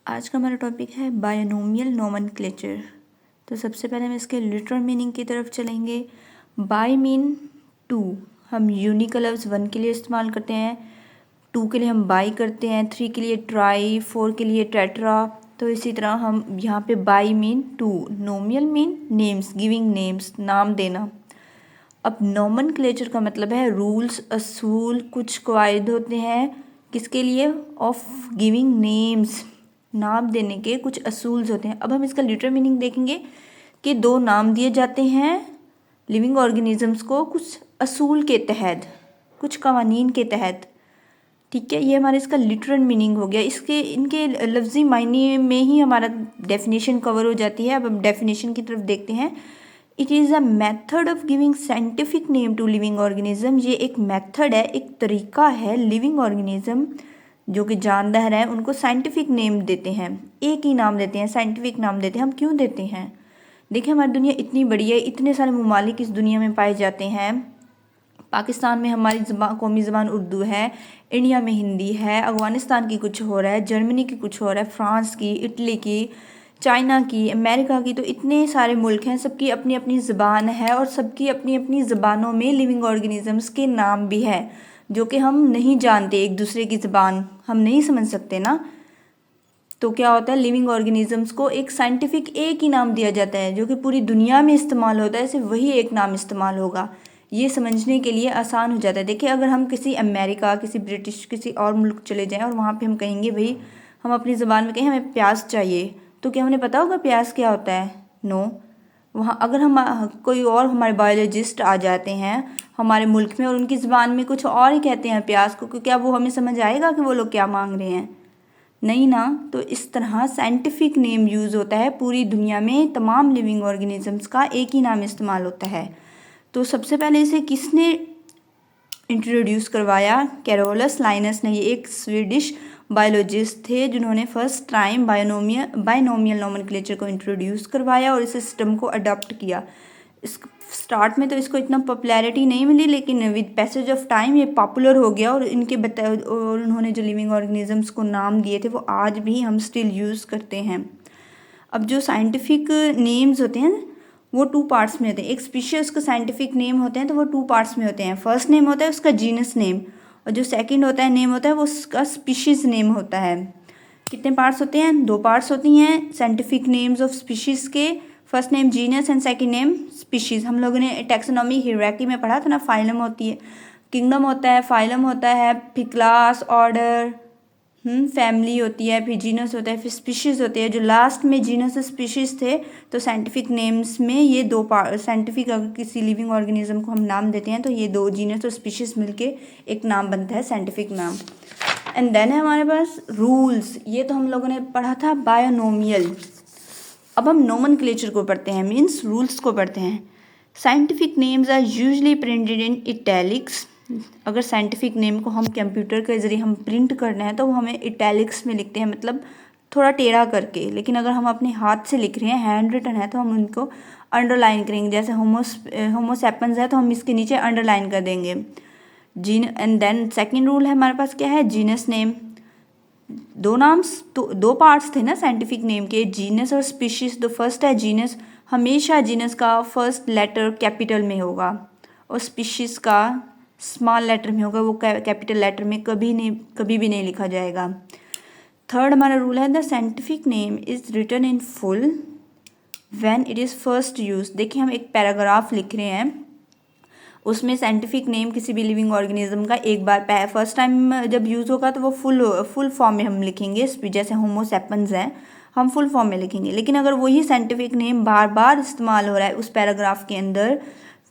आज का हमारा टॉपिक है बायनोमियल नोमेनक्लेचर। तो सबसे पहले हम इसके लिटरल मीनिंग की तरफ चलेंगे। बाय मीन टू, हम यूनिक का लफ्ज़ 1 के लिए इस्तेमाल करते हैं, 2 के लिए हम बाई करते हैं, 3 के लिए ट्राई, 4 के लिए टेट्रा। तो इसी तरह हम यहाँ पे bi mean two, nomial mean names, giving names, नाम देना। अब नोमेनक्लेचर का मतलब है रूल्स, असूल, कुछ कवायद होते हैं किसके लिए, ऑफ गिविंग नेम्स, नाम देने के कुछ असूल्स होते हैं। अब हम इसका लिटरल मीनिंग देखेंगे कि 2 नाम दिए जाते हैं लिविंग ऑर्गेनिजम्स को कुछ असूल के तहत, कुछ कवानीन के तहत। ठीक है, ये हमारा इसका लिटरल मीनिंग हो गया। इसके इनके लफ्ज़ी मायने में ही हमारा डेफिनेशन कवर हो जाती है। अब हम डेफिनेशन की तरफ देखते हैं। It is a method of giving scientific name to living organism. ये एक मेथड है, एक तरीका है लिविंग ऑर्गेनिज्म जो कि जानदार है उनको साइंटिफिक नेम देते हैं, एक ही नाम देते हैं, साइंटिफिक नाम देते हैं। हम क्यों देते हैं? देखिए, हमारी दुनिया इतनी बड़ी है, इतने सारे ममालिक इस दुनिया में पाए जाते हैं। पाकिस्तान में हमारी कौमी ज़बान उर्दू है, इंडिया में हिंदी है, अफ़गानिस्तान की कुछ हो रहा है, जर्मनी की कुछ हो रहा है, फ्रांस की, इटली की, चाइना की, अमेरिका की। तो इतने सारे मुल्क हैं, सबकी अपनी अपनी ज़बान है और सबकी अपनी अपनी ज़बानों में लिविंग ऑर्गेनिजम्स के नाम भी है जो कि हम नहीं जानते। एक दूसरे की ज़बान हम नहीं समझ सकते ना। तो क्या होता है, लिविंग ऑर्गेनिजम्स को एक साइंटिफिक एक ही नाम दिया जाता है जो कि पूरी दुनिया में इस्तेमाल होता है, सिर्फ वही एक नाम इस्तेमाल होगा। ये समझने के लिए आसान हो जाता है। देखिए, अगर हम किसी अमेरिका, किसी ब्रिटिश, किसी और मुल्क चले जाएं और वहाँ पे हम कहेंगे भाई, हम अपनी ज़बान में कहें हमें प्याज चाहिए, तो क्या उन्हें पता होगा प्याज क्या होता है? नो। वहाँ अगर हम कोई और हमारे बायोलॉजिस्ट आ जाते हैं हमारे मुल्क में और उनकी ज़बान में कुछ और ही कहते हैं प्याज को, क्या वो हमें समझ आएगा कि वो लोग क्या मांग रहे हैं? नहीं ना। तो इस तरह साइंटिफिक नेम यूज़ होता है, पूरी दुनिया में तमाम लिविंग ऑर्गेनिजम्स का एक ही नाम इस्तेमाल होता है। तो सबसे पहले इसे किसने इंट्रोड्यूस करवाया? कैरोलस लाइनस ने। ये एक स्वीडिश बायोलॉजिस्ट थे जिन्होंने फर्स्ट टाइम बायनोमियल नोमेनक्लेचर को इंट्रोड्यूस करवाया और इस सिस्टम को अडॉप्ट किया। इस स्टार्ट में तो इसको इतना पॉपुलैरिटी नहीं मिली, लेकिन विद पैसेज ऑफ टाइम ये पॉपुलर हो गया और और उन्होंने जो लिविंग ऑर्गेनिजम्स को नाम दिए थे वो आज भी हम स्टिल यूज़ करते हैं। अब जो साइंटिफिक नेम्स होते हैं वो 2 पार्ट्स में होते हैं। एक स्पीशीज़ का साइंटिफिक नेम होते हैं तो वो 2 पार्ट्स में होते हैं। फर्स्ट नेम होता है उसका जीनस नेम और जो सेकंड होता है नेम होता है वो उसका स्पीशीज़ नेम होता है। कितने पार्ट्स होते हैं? 2 पार्ट्स होती हैं साइंटिफिक नेम्स ऑफ स्पीशीज़ के। First name genus and second name species. हम लोगों ने टैक्सोनॉमी हियरार्की में पढ़ा था ना, फाइलम होती है, किंगडम होता है, फाइलम होता है, फिर क्लास, ऑर्डर, फैमिली होती है, फिर जीनस होता है, फिर स्पीशीज़ होती है। जो लास्ट में जीनस स्पीशीज़ थे, तो साइंटिफिक नेम्स में ये 2 पार्ट, साइंटिफिक अगर किसी लिविंग ऑर्गेनिज्म को हम नाम देते हैं तो ये 2 जीनस और स्पीशीज़ मिलके एक नाम बनता है, साइंटिफिक नाम। एंड देन है हमारे पास रूल्स। ये तो हम लोगों ने पढ़ा था बायोनोमियल। अब हम नोमेनक्लेचर को पढ़ते हैं, मीन्स रूल्स को पढ़ते हैं। Scientific names are usually printed in italics. अगर साइंटिफिक नेम को हम कंप्यूटर के ज़रिए हम प्रिंट करना है तो वो हमें इटैलिक्स में लिखते हैं, मतलब थोड़ा टेढ़ा करके। लेकिन अगर हम अपने हाथ से लिख रहे हैं, हैंड रिटन है, तो हम उनको अंडरलाइन करेंगे। जैसे होमोसेपियंस है तो हम इसके नीचे अंडरलाइन कर देंगे एंड देन सेकेंड रूल है हमारे पास क्या है? Genus name. 2 पार्ट्स थे ना साइंटिफिक नेम के, जीनस और स्पीशीज। तो फर्स्ट है जीनस, हमेशा जीनस का फर्स्ट लेटर कैपिटल में होगा और स्पीशीज का स्मॉल लेटर में होगा, वो कैपिटल लेटर में कभी भी नहीं लिखा जाएगा। थर्ड हमारा रूल है the scientific name is written in full when it is first use. देखिए, हम एक पैराग्राफ लिख रहे हैं, उसमें साइंटिफिक नेम किसी भी लिविंग ऑर्गेनिज्म का एक बार फर्स्ट टाइम जब यूज़ होगा तो वो फुल फॉर्म में हम लिखेंगे। जैसे होमोसेपियंस है, हम फुल फॉर्म में लिखेंगे। लेकिन अगर वही साइंटिफिक नेम बार बार इस्तेमाल हो रहा है उस पैराग्राफ के अंदर,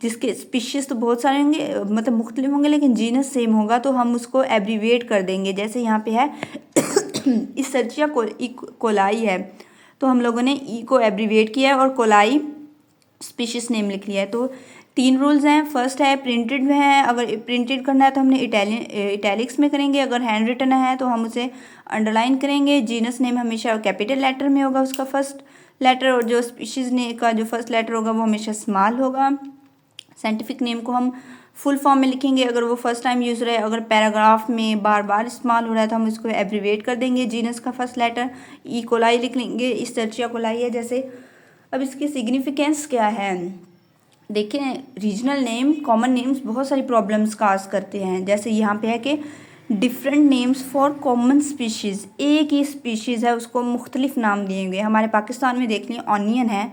जिसके स्पीशीज़ तो बहुत सारे होंगे, मतलब मुख्तलिफ होंगे, लेकिन जीनस सेम होगा, तो हम उसको एब्रीवेट कर देंगे। जैसे यहाँ पे है इसेर्चिया कोलाई है, तो हम लोगों ने ई को एब्रीवेट किया है और कोलाई स्पीशीज़ नेम लिख लिया है। तो 3 रूल्स हैं। फर्स्ट है प्रिंटेड में है, अगर प्रिंटेड करना है तो हमने इटैलिक्स में करेंगे, अगर हैंड रिटन है तो हम उसे अंडरलाइन करेंगे। जीनस नेम हमेशा कैपिटल लेटर में होगा उसका फर्स्ट लेटर, और जो स्पीशीज़ ने का जो फर्स्ट लेटर होगा वो हमेशा स्मॉल होगा। साइंटिफिक नेम को हम फुल फॉर्म में लिखेंगे अगर वो फर्स्ट टाइम यूज़ रहे, अगर पैराग्राफ में बार बार इस्तेमाल हो रहा है तो हम इसको एब्रीवेट कर देंगे। जीनस का फर्स्ट लेटर ई कोलाई लिख लेंगे, इस्चर्चिया कोलाई है जैसे। अब इसकी सिग्निफिकेंस क्या है, देखिए रीजनल नेम कॉमन नेम्स बहुत सारी प्रॉब्लम्स काज करते हैं। जैसे यहाँ पे है कि different names for common species, एक ही स्पीशीज़ है उसको मुख्तलिफ नाम दिए हुए। हमारे पाकिस्तान में देख लें ऑनियन है,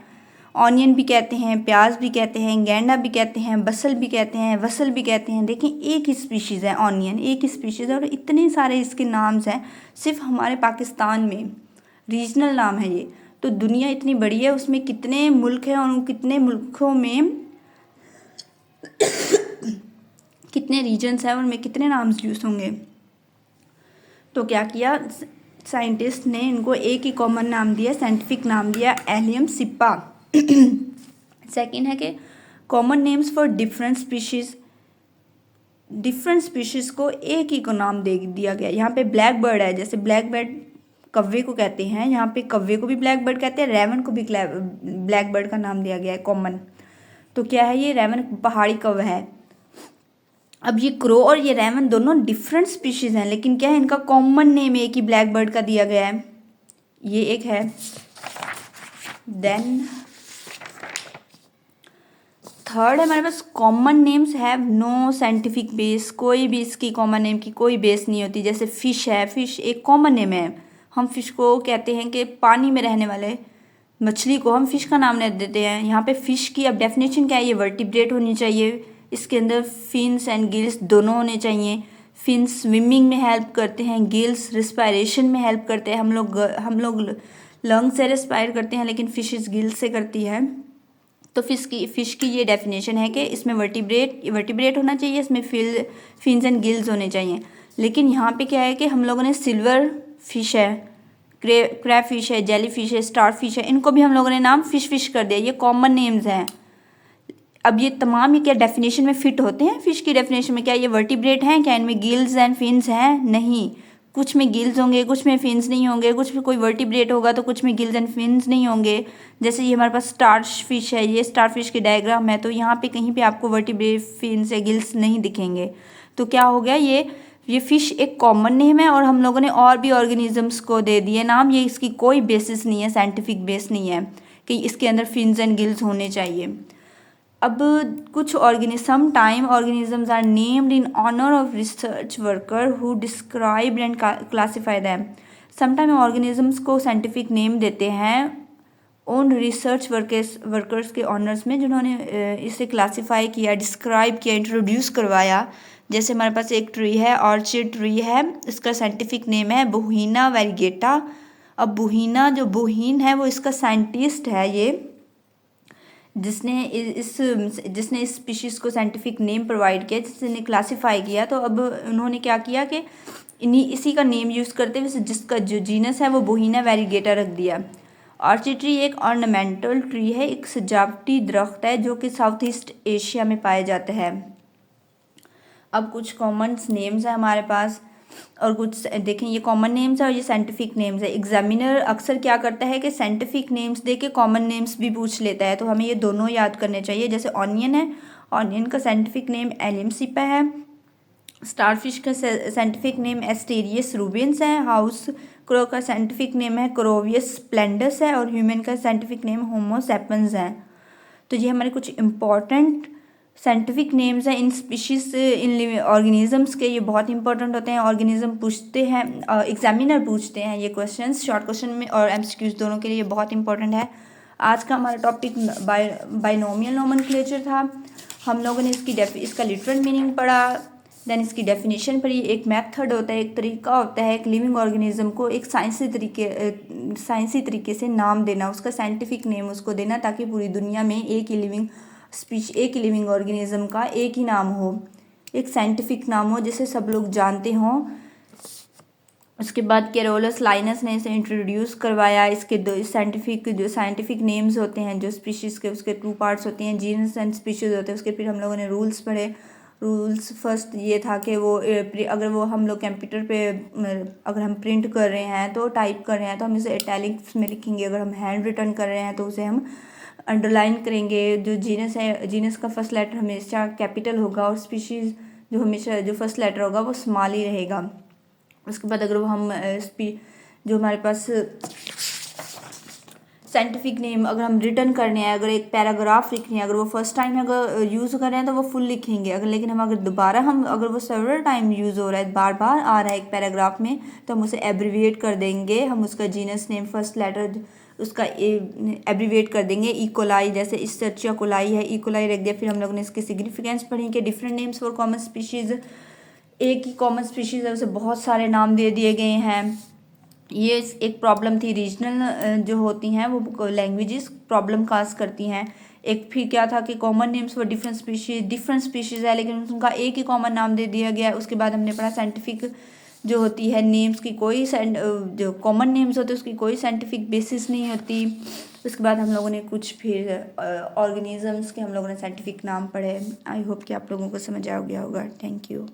ऑनियन भी कहते हैं, प्याज भी कहते हैं, गेंडा भी कहते हैं, बसल भी कहते हैं, वसल भी कहते हैं। देखें एक ही स्पीशीज़ है, ऑनियन एक ही स्पीशीज़ है और इतने सारे इसके नाम्स हैं सिर्फ हमारे पाकिस्तान में, रीजनल नाम है ये। तो दुनिया इतनी बड़ी है, उसमें कितने मुल्क हैं और उन कितने मुल्कों में कितने रीजन्स हैं और उनमें कितने नाम्स यूज़ होंगे। तो क्या किया साइंटिस्ट ने, इनको एक ही कॉमन नाम दिया, साइंटिफिक नाम दिया एलियम सिप्पा। सेकंड है कि common names for different species, different species को एक ही को नाम दे दिया गया। यहाँ पे ब्लैक बर्ड है, जैसे ब्लैक बर्ड कव्वे को कहते हैं, यहाँ पे कव्वे को भी ब्लैक बर्ड कहते हैं, रेवन को भी ब्लैक बर्ड का नाम दिया गया है कॉमन। तो क्या है ये, रेवन पहाड़ी कौवा है। अब ये क्रो और ये रेवन दोनों डिफरेंट स्पीशीज़ हैं, लेकिन क्या है इनका कॉमन नेम एक ही ब्लैक बर्ड का दिया गया है, ये एक है। देन थर्ड है हमारे पास common names have no scientific base, कोई भी इसकी कॉमन नेम की कोई बेस नहीं होती। जैसे फ़िश है, फ़िश एक कॉमन नेम है, हम फ़िश को कहते हैं कि पानी में रहने वाले मछली को हम फ़िश का नाम नहीं देते हैं। यहाँ पे फ़िश की अब डेफिनेशन क्या है, ये वर्टिब्रेट होनी चाहिए, इसके अंदर फिन्स एंड गिल्स दोनों होने चाहिए। फिन्स स्विमिंग में हेल्प करते हैं, गिल्स रिस्पायरेशन में हेल्प करते हैं। हम लोग लंग से रिस्पायर करते हैं लेकिन फिशेस गिल्स से करती है। तो फ़िश की ये डेफिनेशन है कि इसमें वर्टिब्रेट होना चाहिए, इसमें फिन्स एंड गिल्स होने चाहिए। लेकिन यहाँ पे क्या है कि हम लोगों ने सिल्वर फिश है, क्रैब फिश है, जेली फिश है, स्टार फिश है, इनको भी हम लोगों ने नाम फिश कर दिया, ये कॉमन नेम्स हैं। अब ये तमाम ये क्या डेफिनेशन में फिट होते हैं, फिश की डेफिनेशन में, क्या ये वर्टिब्रेट हैं, क्या इनमें गिल्स एंड फिन्स हैं? नहीं, कुछ में गिल्स होंगे, कुछ में फिन्स नहीं होंगे, कुछ में कोई वर्टिब्रेट होगा तो कुछ में गिल्स एंड फिन्स नहीं होंगे। जैसे ये हमारे पास स्टार फिश है, ये स्टार फिश की डायग्राम है, तो यहाँ पे कहीं पे आपको वर्टिब्रेट फिन्स या गिल्स नहीं दिखेंगे। तो क्या हो गया, ये फ़िश एक कॉमन नेम है और हम लोगों ने और भी ऑर्गेनिजम्स को दे दिए नाम, ये इसकी कोई बेसिस नहीं है, साइंटिफिक बेस नहीं है कि इसके अंदर फिन्स एंड गिल्स होने चाहिए। अब कुछ some time organisms are named in honour of research worker who describe and classify them. Some time organisms को साइंटिफिक नेम देते हैं उन रिसर्च वर्कर्स के ऑनर्स में जिन्होंने इसे क्लासीफाई किया, डिस्क्राइब किया, इंट्रोड्यूस करवाया। जैसे हमारे पास एक ट्री है, ऑर्चिड ट्री है, इसका साइंटिफिक नेम है बुहीना वेरीगेटा। अब बुहीना, जो बुहीन है वो इसका साइंटिस्ट है, ये जिसने इस स्पीशीज़ को साइंटिफिक नेम प्रोवाइड किया, जिसने क्लासीफाई किया। तो अब उन्होंने क्या किया कि इसी का नेम यूज़ करते हुए जिसका जो जीनस है वो बुहीना वेरीगेटा रख दिया। ऑर्चिड ट्री एक ऑर्नामेंटल ट्री है, एक सजावटी दरख्त है जो कि साउथ ईस्ट एशिया में पाया जाता है। अब कुछ कॉमन नेम्स है हमारे पास और कुछ देखें, ये कॉमन नेम्स है और ये साइंटिफिक नेम्स है। एग्जामिनर अक्सर क्या करता है कि साइंटिफिक नेम्स दे के कॉमन नेम्स भी पूछ लेता है, तो हमें ये दोनों याद करने चाहिए। जैसे ऑनियन है, ऑनियन का साइंटिफिक नेम एलियम सिप्पा है, स्टारफिश का साइंटिफिक नेम एस्टेरियस रूबिन्स है, हाउस क्रो का साइंटिफिक नेम है क्रोवियस स्प्लेंडस है और ह्यूमन का साइंटिफिक नेम होमो सेपियंस है। तो ये हमारे कुछ इंपॉर्टेंट साइंटिफिक नेम्स हैं इन स्पीशीज़, इन ऑर्गेनिजम्स के, ये बहुत इंपॉर्टेंट होते हैं। ऑर्गेनिज्म पूछते हैं, एग्जामिनर पूछते हैं ये क्वेश्चंस शॉर्ट क्वेश्चन में और एमसीक्यूज दोनों के लिए बहुत इंपॉर्टेंट है। आज का हमारा टॉपिक बायनोमियल नोमेनक्लेचर था। हम लोगों ने इसका लिटरल मीनिंग पढ़ा, देन इसकी डेफिनेशन पढ़ी। एक मेथड होता है, एक तरीका होता है एक लिविंग ऑर्गेनिज्म को एक साइंसी तरीके से नाम देना, उसका साइंटिफिक नेम उसको देना, ताकि पूरी दुनिया में एक ही लिविंग ऑर्गेनिज्म का एक ही नाम हो, एक साइंटिफिक नाम हो जिसे सब लोग जानते हों। उसके बाद कैरोलस लाइनस ने इसे इंट्रोड्यूस करवाया। इसके दो साइंटिफिक नेम्स होते हैं जो स्पीशीज़ के, उसके 2 पार्ट्स होते हैं, जीनस एंड स्पीशीज़ होते हैं। उसके फिर हम लोगों ने रूल्स पढ़े। रूल्स फर्स्ट ये था कि अगर वो हम लोग कंप्यूटर पे अगर हम प्रिंट कर रहे हैं तो टाइप कर रहे हैं तो हम इसे इटैलिक्स में लिखेंगे, अगर हम हैंड रिटन कर रहे हैं तो उसे हम अंडरलाइन करेंगे। जो जीनस है, जीनस का फर्स्ट लेटर हमेशा कैपिटल होगा और स्पीशीज़ जो हमेशा जो फर्स्ट लेटर होगा वो स्मॉल ही रहेगा। उसके बाद अगर वो हम जो हमारे पास साइंटिफिक नेम अगर हम रिटर्न करने हैं, अगर एक पैराग्राफ लिखनी है, अगर वो फर्स्ट टाइम अगर यूज़ कर रहे हैं तो वो फुल लिखेंगे। अगर लेकिन हम अगर दोबारा हम अगर वो सेवरल टाइम यूज़ हो रहा है, बार बार आ रहा है एक पैराग्राफ में, तो हम उसे एब्रीविएट कर देंगे। हम उसका जीनस नेम फर्स्ट लेटर उसका एब्रीविएट कर देंगे। इकोलाई, जैसे इस सर्चिया कोलाई है, इकोलाई रख दिया। फिर हम लोगों ने इसकी सिग्निफिकेंस पढ़ी कि different names for common species, एक ही कॉमन स्पीशीज़ है उसे बहुत सारे नाम दे दिए गए हैं। ये एक प्रॉब्लम थी, रीजनल जो होती हैं वो लैंग्वेजेस प्रॉब्लम काज करती हैं। एक फिर क्या था कि common names for different species है लेकिन उनका एक ही कॉमन नाम दे दिया गया है। उसके बाद हमने पढ़ा साइंटिफिक जो होती है नेम्स की कोई जो कॉमन नेम्स होते हैं उसकी कोई साइंटिफिक बेसिस नहीं होती। उसके बाद हम लोगों ने कुछ फिर ऑर्गेनिजम्स के हम लोगों ने साइंटिफिक नाम पढ़े। आई होप कि आप लोगों को समझ आ गया होगा। Thank you.